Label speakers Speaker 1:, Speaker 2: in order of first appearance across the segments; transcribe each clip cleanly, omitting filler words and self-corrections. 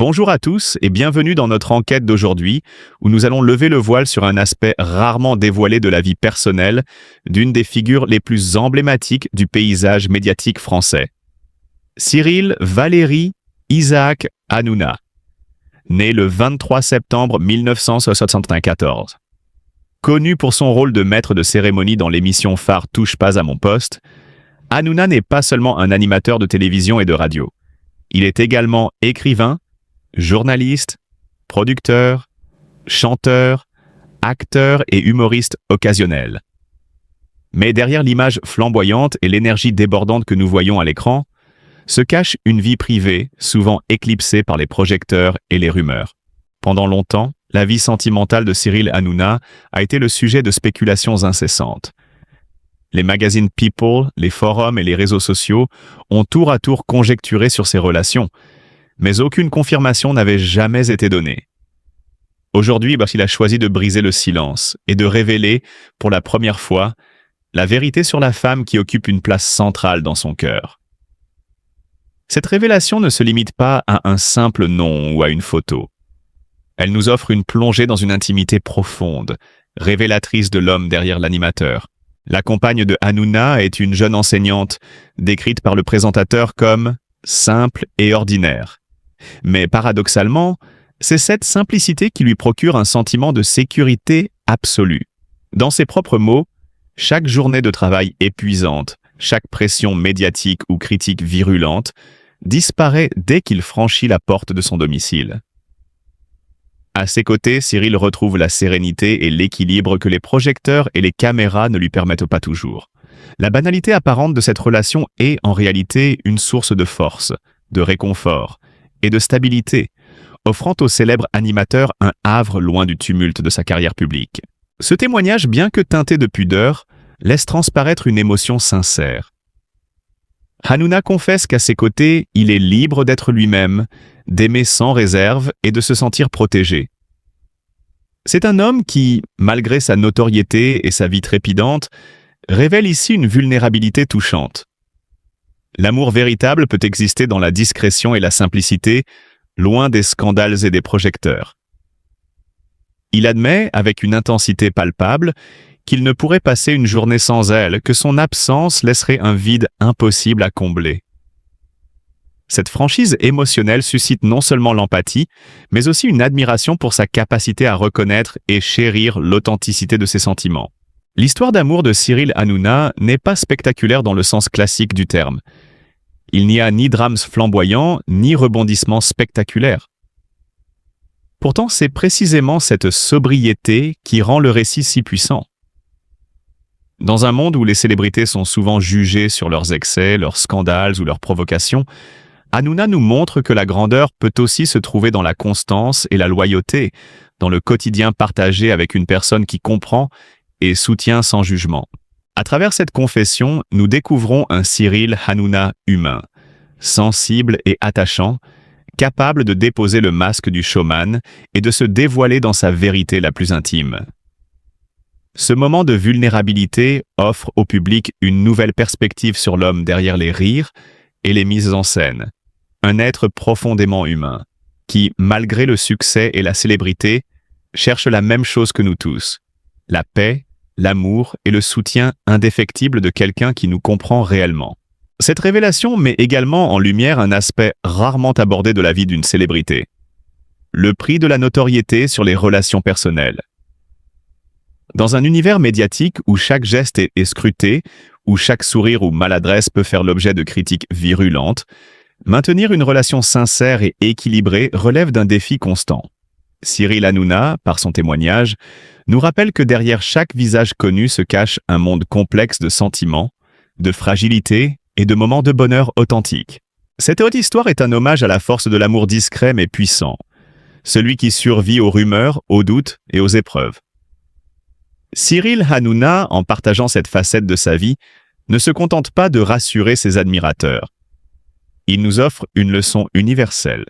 Speaker 1: Bonjour à tous et bienvenue dans notre enquête d'aujourd'hui où nous allons lever le voile sur un aspect rarement dévoilé de la vie personnelle d'une des figures les plus emblématiques du paysage médiatique français. Cyril Valéry Isaac Hanouna, né le 23 septembre 1974. Connu pour son rôle de maître de cérémonie dans l'émission phare Touche pas à mon poste, Hanouna n'est pas seulement un animateur de télévision et de radio. Il est également écrivain, journaliste, producteur, chanteur, acteur et humoriste occasionnel. Mais derrière l'image flamboyante et l'énergie débordante que nous voyons à l'écran, se cache une vie privée, souvent éclipsée par les projecteurs et les rumeurs. Pendant longtemps, la vie sentimentale de Cyril Hanouna a été le sujet de spéculations incessantes. Les magazines People, les forums et les réseaux sociaux ont tour à tour conjecturé sur ces relations, mais aucune confirmation n'avait jamais été donnée. Aujourd'hui, il a choisi de briser le silence et de révéler, pour la première fois, la vérité sur la femme qui occupe une place centrale dans son cœur. Cette révélation ne se limite pas à un simple nom ou à une photo. Elle nous offre une plongée dans une intimité profonde, révélatrice de l'homme derrière l'animateur. La compagne de Hanouna est une jeune enseignante, décrite par le présentateur comme simple et ordinaire. Mais paradoxalement, c'est cette simplicité qui lui procure un sentiment de sécurité absolue. Dans ses propres mots, chaque journée de travail épuisante, chaque pression médiatique ou critique virulente, disparaît dès qu'il franchit la porte de son domicile. À ses côtés, Cyril retrouve la sérénité et l'équilibre que les projecteurs et les caméras ne lui permettent pas toujours. La banalité apparente de cette relation est en réalité une source de force, de réconfort et de stabilité, offrant au célèbre animateur un havre loin du tumulte de sa carrière publique. Ce témoignage, bien que teinté de pudeur, laisse transparaître une émotion sincère. Hanouna confesse qu'à ses côtés, il est libre d'être lui-même, d'aimer sans réserve et de se sentir protégé. C'est un homme qui, malgré sa notoriété et sa vie trépidante, révèle ici une vulnérabilité touchante. L'amour véritable peut exister dans la discrétion et la simplicité, loin des scandales et des projecteurs. Il admet, avec une intensité palpable, qu'il ne pourrait passer une journée sans elle, que son absence laisserait un vide impossible à combler. Cette franchise émotionnelle suscite non seulement l'empathie, mais aussi une admiration pour sa capacité à reconnaître et chérir l'authenticité de ses sentiments. L'histoire d'amour de Cyril Hanouna n'est pas spectaculaire dans le sens classique du terme. Il n'y a ni drames flamboyants, ni rebondissements spectaculaires. Pourtant, c'est précisément cette sobriété qui rend le récit si puissant. Dans un monde où les célébrités sont souvent jugées sur leurs excès, leurs scandales ou leurs provocations, Hanouna nous montre que la grandeur peut aussi se trouver dans la constance et la loyauté, dans le quotidien partagé avec une personne qui comprend et soutient sans jugement. À travers cette confession, nous découvrons un Cyril Hanouna humain, sensible et attachant, capable de déposer le masque du showman et de se dévoiler dans sa vérité la plus intime. Ce moment de vulnérabilité offre au public une nouvelle perspective sur l'homme derrière les rires et les mises en scène. Un être profondément humain, qui, malgré le succès et la célébrité, cherche la même chose que nous tous, la paix, l'amour et le soutien indéfectible de quelqu'un qui nous comprend réellement. Cette révélation met également en lumière un aspect rarement abordé de la vie d'une célébrité. Le prix de la notoriété sur les relations personnelles. Dans un univers médiatique où chaque geste est scruté, où chaque sourire ou maladresse peut faire l'objet de critiques virulentes, maintenir une relation sincère et équilibrée relève d'un défi constant. Cyril Hanouna, par son témoignage, nous rappelle que derrière chaque visage connu se cache un monde complexe de sentiments, de fragilité et de moments de bonheur authentiques. Cette haute histoire est un hommage à la force de l'amour discret mais puissant, celui qui survit aux rumeurs, aux doutes et aux épreuves. Cyril Hanouna, en partageant cette facette de sa vie, ne se contente pas de rassurer ses admirateurs. Il nous offre une leçon universelle.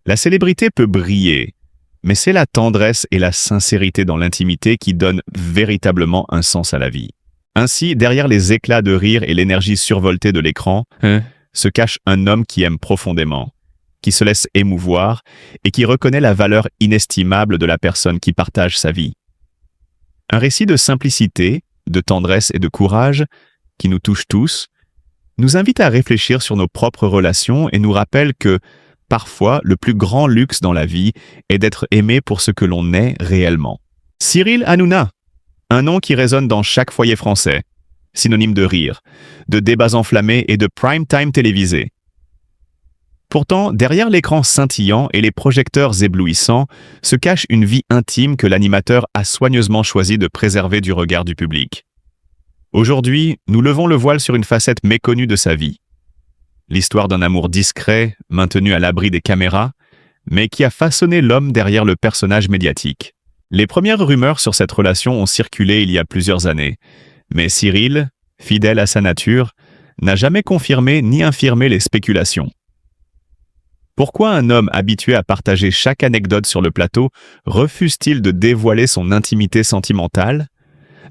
Speaker 1: La célébrité peut briller, mais c'est la tendresse et la sincérité dans l'intimité qui donnent véritablement un sens à la vie. Ainsi, derrière les éclats de rire et l'énergie survoltée de l'écran, se cache un homme qui aime profondément, qui se laisse émouvoir et qui reconnaît la valeur inestimable de la personne qui partage sa vie. Un récit de simplicité, de tendresse et de courage, qui nous touche tous, nous invite à réfléchir sur nos propres relations et nous rappelle que, parfois, le plus grand luxe dans la vie est d'être aimé pour ce que l'on est réellement. Cyril Hanouna, un nom qui résonne dans chaque foyer français, synonyme de rire, de débats enflammés et de prime time télévisé. Pourtant, derrière l'écran scintillant et les projecteurs éblouissants, se cache une vie intime que l'animateur a soigneusement choisi de préserver du regard du public. Aujourd'hui, nous levons le voile sur une facette méconnue de sa vie. L'histoire d'un amour discret, maintenu à l'abri des caméras, mais qui a façonné l'homme derrière le personnage médiatique. Les premières rumeurs sur cette relation ont circulé il y a plusieurs années, mais Cyril, fidèle à sa nature, n'a jamais confirmé ni infirmé les spéculations. Pourquoi un homme habitué à partager chaque anecdote sur le plateau refuse-t-il de dévoiler son intimité sentimentale?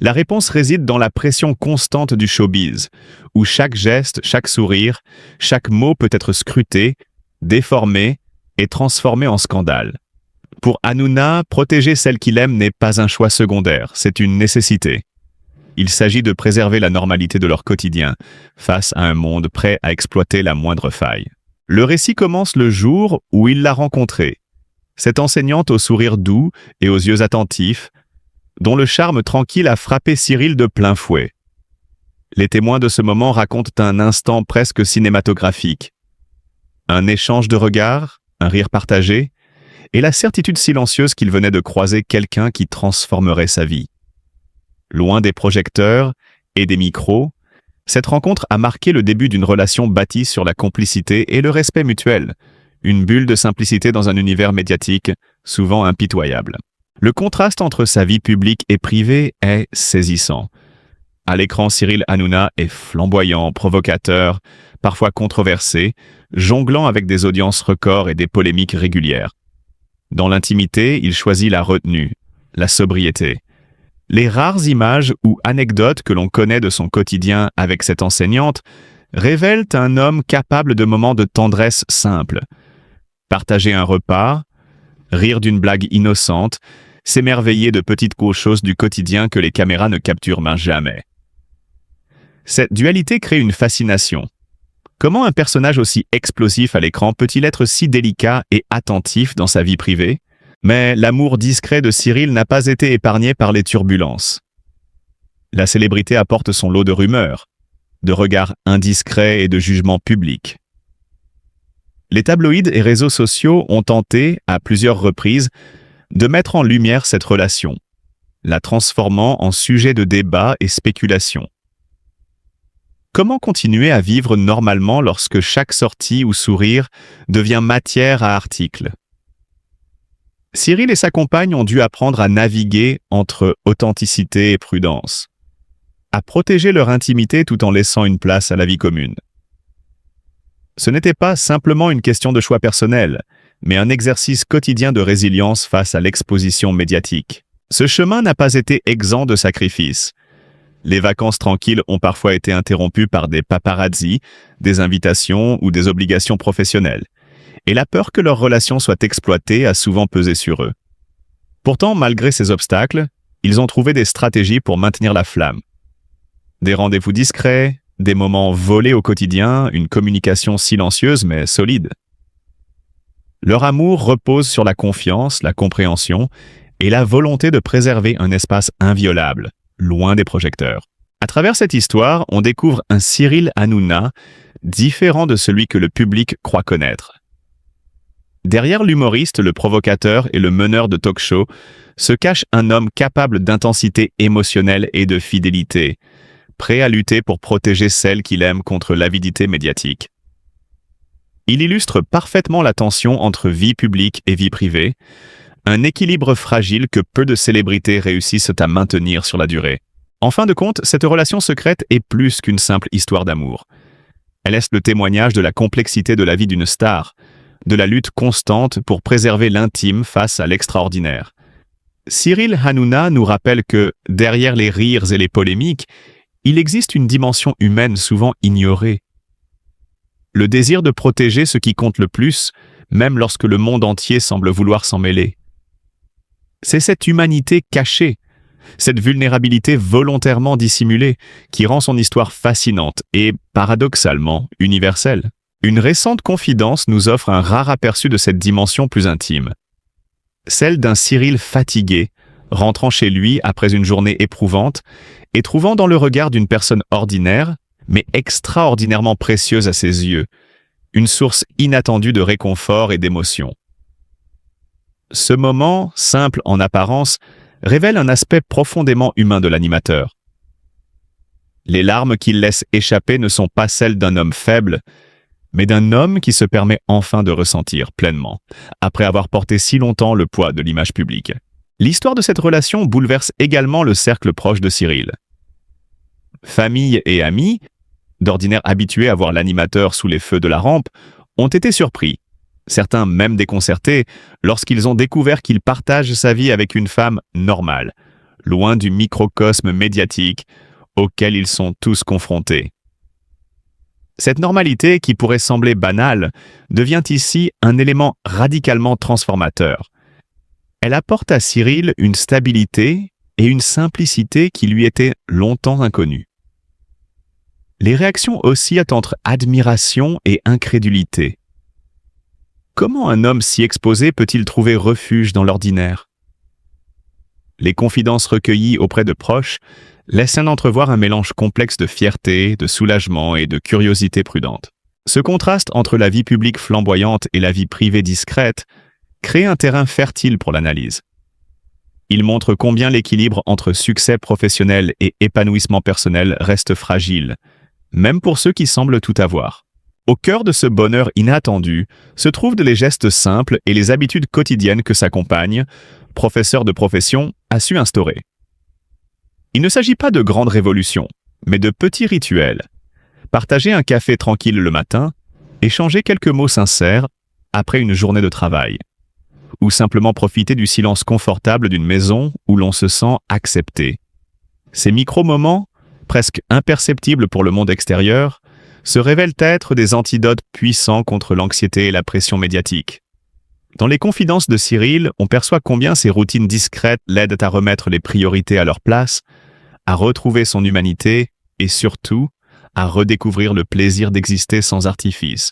Speaker 1: La réponse réside dans la pression constante du showbiz, où chaque geste, chaque sourire, chaque mot peut être scruté, déformé et transformé en scandale. Pour Hanouna, protéger celle qu'il aime n'est pas un choix secondaire, c'est une nécessité. Il s'agit de préserver la normalité de leur quotidien, face à un monde prêt à exploiter la moindre faille. Le récit commence le jour où il l'a rencontrée, cette enseignante au sourire doux et aux yeux attentifs, dont le charme tranquille a frappé Cyril de plein fouet. Les témoins de ce moment racontent un instant presque cinématographique. Un échange de regards, un rire partagé, et la certitude silencieuse qu'il venait de croiser quelqu'un qui transformerait sa vie. Loin des projecteurs et des micros, cette rencontre a marqué le début d'une relation bâtie sur la complicité et le respect mutuel, une bulle de simplicité dans un univers médiatique souvent impitoyable. Le contraste entre sa vie publique et privée est saisissant. À l'écran, Cyril Hanouna est flamboyant, provocateur, parfois controversé, jonglant avec des audiences records et des polémiques régulières. Dans l'intimité, il choisit la retenue, la sobriété. Les rares images ou anecdotes que l'on connaît de son quotidien avec cette enseignante révèlent un homme capable de moments de tendresse simple. Partager un repas, rire d'une blague innocente, s'émerveiller de petites choses du quotidien que les caméras ne capturent jamais. Cette dualité crée une fascination. Comment un personnage aussi explosif à l'écran peut-il être si délicat et attentif dans sa vie privée? Mais l'amour discret de Cyril n'a pas été épargné par les turbulences. La célébrité apporte son lot de rumeurs, de regards indiscrets et de jugements publics. Les tabloïds et réseaux sociaux ont tenté, à plusieurs reprises, de mettre en lumière cette relation, la transformant en sujet de débat et spéculation. Comment continuer à vivre normalement lorsque chaque sortie ou sourire devient matière à articles? Cyril et sa compagne ont dû apprendre à naviguer entre authenticité et prudence, à protéger leur intimité tout en laissant une place à la vie commune. Ce n'était pas simplement une question de choix personnel, mais un exercice quotidien de résilience face à l'exposition médiatique. Ce chemin n'a pas été exempt de sacrifices. Les vacances tranquilles ont parfois été interrompues par des paparazzis, des invitations ou des obligations professionnelles. Et la peur que leur relation soit exploitée a souvent pesé sur eux. Pourtant, malgré ces obstacles, ils ont trouvé des stratégies pour maintenir la flamme. Des rendez-vous discrets, des moments volés au quotidien, une communication silencieuse mais solide. Leur amour repose sur la confiance, la compréhension et la volonté de préserver un espace inviolable, loin des projecteurs. À travers cette histoire, on découvre un Cyril Hanouna différent de celui que le public croit connaître. Derrière l'humoriste, le provocateur et le meneur de talk-show se cache un homme capable d'intensité émotionnelle et de fidélité, prêt à lutter pour protéger celle qu'il aime contre l'avidité médiatique. Il illustre parfaitement la tension entre vie publique et vie privée, un équilibre fragile que peu de célébrités réussissent à maintenir sur la durée. En fin de compte, cette relation secrète est plus qu'une simple histoire d'amour. Elle est le témoignage de la complexité de la vie d'une star, de la lutte constante pour préserver l'intime face à l'extraordinaire. Cyril Hanouna nous rappelle que, derrière les rires et les polémiques, il existe une dimension humaine souvent ignorée. Le désir de protéger ce qui compte le plus, même lorsque le monde entier semble vouloir s'en mêler. C'est cette humanité cachée, cette vulnérabilité volontairement dissimulée, qui rend son histoire fascinante et, paradoxalement, universelle. Une récente confidence nous offre un rare aperçu de cette dimension plus intime. Celle d'un Cyril fatigué, rentrant chez lui après une journée éprouvante et trouvant dans le regard d'une personne ordinaire, mais extraordinairement précieuse à ses yeux, une source inattendue de réconfort et d'émotion. Ce moment, simple en apparence, révèle un aspect profondément humain de l'animateur. Les larmes qu'il laisse échapper ne sont pas celles d'un homme faible, mais d'un homme qui se permet enfin de ressentir pleinement, après avoir porté si longtemps le poids de l'image publique. L'histoire de cette relation bouleverse également le cercle proche de Cyril. Famille et amis, d'ordinaire habitués à voir l'animateur sous les feux de la rampe, ont été surpris, certains même déconcertés, lorsqu'ils ont découvert qu'il partage sa vie avec une femme normale, loin du microcosme médiatique auquel ils sont tous confrontés. Cette normalité, qui pourrait sembler banale, devient ici un élément radicalement transformateur. Elle apporte à Cyril une stabilité et une simplicité qui lui étaient longtemps inconnues. Les réactions oscillent entre admiration et incrédulité. Comment un homme si exposé peut-il trouver refuge dans l'ordinaire? Les confidences recueillies auprès de proches laisse entrevoir un mélange complexe de fierté, de soulagement et de curiosité prudente. Ce contraste entre la vie publique flamboyante et la vie privée discrète crée un terrain fertile pour l'analyse. Il montre combien l'équilibre entre succès professionnel et épanouissement personnel reste fragile, même pour ceux qui semblent tout avoir. Au cœur de ce bonheur inattendu se trouvent les gestes simples et les habitudes quotidiennes que sa compagne, professeur de profession, a su instaurer. Il ne s'agit pas de grandes révolutions, mais de petits rituels. Partager un café tranquille le matin, échanger quelques mots sincères après une journée de travail, ou simplement profiter du silence confortable d'une maison où l'on se sent accepté. Ces micro-moments, presque imperceptibles pour le monde extérieur, se révèlent être des antidotes puissants contre l'anxiété et la pression médiatique. Dans les confidences de Cyril, on perçoit combien ces routines discrètes l'aident à remettre les priorités à leur place, à retrouver son humanité et surtout à redécouvrir le plaisir d'exister sans artifice.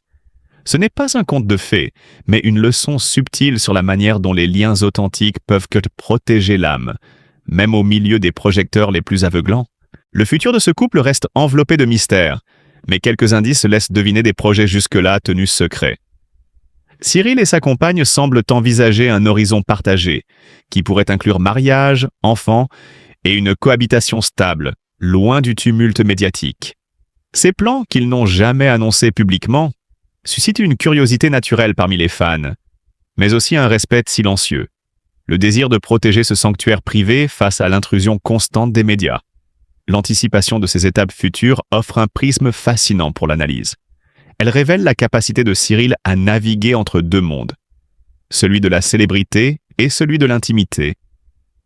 Speaker 1: Ce n'est pas un conte de fées, mais une leçon subtile sur la manière dont les liens authentiques peuvent que protéger l'âme, même au milieu des projecteurs les plus aveuglants. Le futur de ce couple reste enveloppé de mystères, mais quelques indices laissent deviner des projets jusque-là tenus secrets. Cyril et sa compagne semblent envisager un horizon partagé, qui pourrait inclure mariage, enfants et une cohabitation stable, loin du tumulte médiatique. Ces plans, qu'ils n'ont jamais annoncés publiquement, suscitent une curiosité naturelle parmi les fans, mais aussi un respect silencieux, le désir de protéger ce sanctuaire privé face à l'intrusion constante des médias. L'anticipation de ces étapes futures offre un prisme fascinant pour l'analyse. Elle révèle la capacité de Cyril à naviguer entre deux mondes, celui de la célébrité et celui de l'intimité,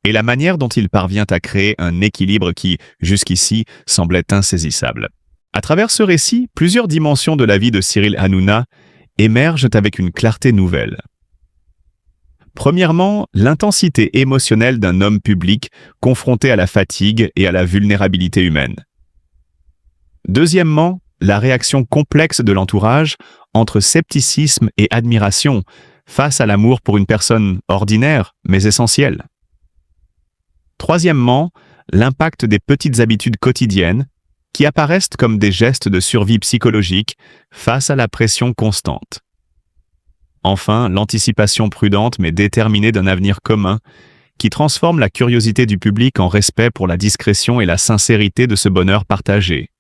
Speaker 1: et la manière dont il parvient à créer un équilibre qui, jusqu'ici, semblait insaisissable. À travers ce récit, plusieurs dimensions de la vie de Cyril Hanouna émergent avec une clarté nouvelle. Premièrement, l'intensité émotionnelle d'un homme public confronté à la fatigue et à la vulnérabilité humaine. Deuxièmement, la réaction complexe de l'entourage entre scepticisme et admiration face à l'amour pour une personne ordinaire mais essentielle. Troisièmement, l'impact des petites habitudes quotidiennes qui apparaissent comme des gestes de survie psychologique face à la pression constante. Enfin, l'anticipation prudente mais déterminée d'un avenir commun qui transforme la curiosité du public en respect pour la discrétion et la sincérité de ce bonheur partagé.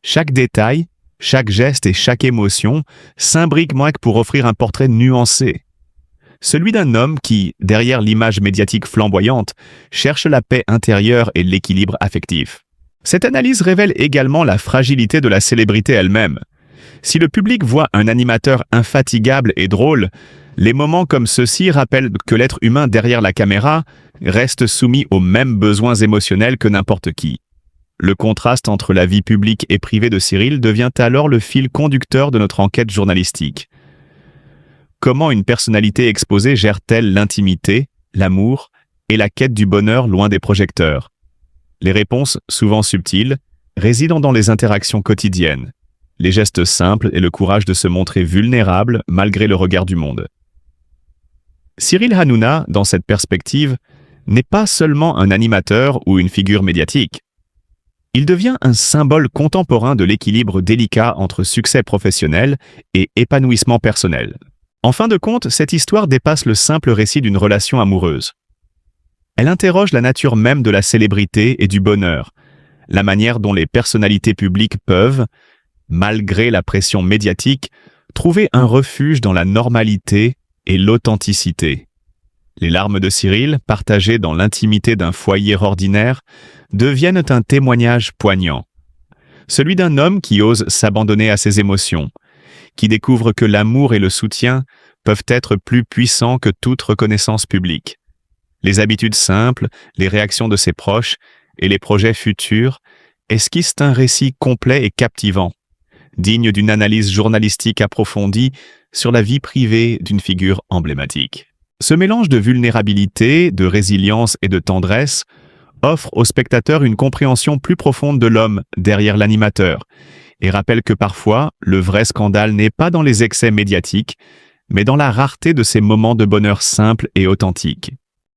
Speaker 1: Chaque détail, chaque geste et chaque émotion s'imbriquent pour offrir un portrait nuancé. Celui d'un homme qui, derrière l'image médiatique flamboyante, cherche la paix intérieure et l'équilibre affectif. Cette analyse révèle également la fragilité de la célébrité elle-même. Si le public voit un animateur infatigable et drôle, les moments comme ceux-ci rappellent que l'être humain derrière la caméra reste soumis aux mêmes besoins émotionnels que n'importe qui. Le contraste entre la vie publique et privée de Cyril devient alors le fil conducteur de notre enquête journalistique. Comment une personnalité exposée gère-t-elle l'intimité, l'amour et la quête du bonheur loin des projecteurs? Les réponses, souvent subtiles, résident dans les interactions quotidiennes, les gestes simples et le courage de se montrer vulnérable malgré le regard du monde. Cyril Hanouna, dans cette perspective, n'est pas seulement un animateur ou une figure médiatique. Il devient un symbole contemporain de l'équilibre délicat entre succès professionnel et épanouissement personnel. En fin de compte, cette histoire dépasse le simple récit d'une relation amoureuse. Elle interroge la nature même de la célébrité et du bonheur, la manière dont les personnalités publiques peuvent, malgré la pression médiatique, trouver un refuge dans la normalité et l'authenticité. Les larmes de Cyril, partagées dans l'intimité d'un foyer ordinaire, deviennent un témoignage poignant. Celui d'un homme qui ose s'abandonner à ses émotions, qui découvre que l'amour et le soutien peuvent être plus puissants que toute reconnaissance publique. Les habitudes simples, les réactions de ses proches et les projets futurs esquissent un récit complet et captivant, digne d'une analyse journalistique approfondie sur la vie privée d'une figure emblématique. Ce mélange de vulnérabilité, de résilience et de tendresse offre au spectateur une compréhension plus profonde de l'homme derrière l'animateur et rappelle que parfois, le vrai scandale n'est pas dans les excès médiatiques, mais dans la rareté de ces moments de bonheur simples et authentiques.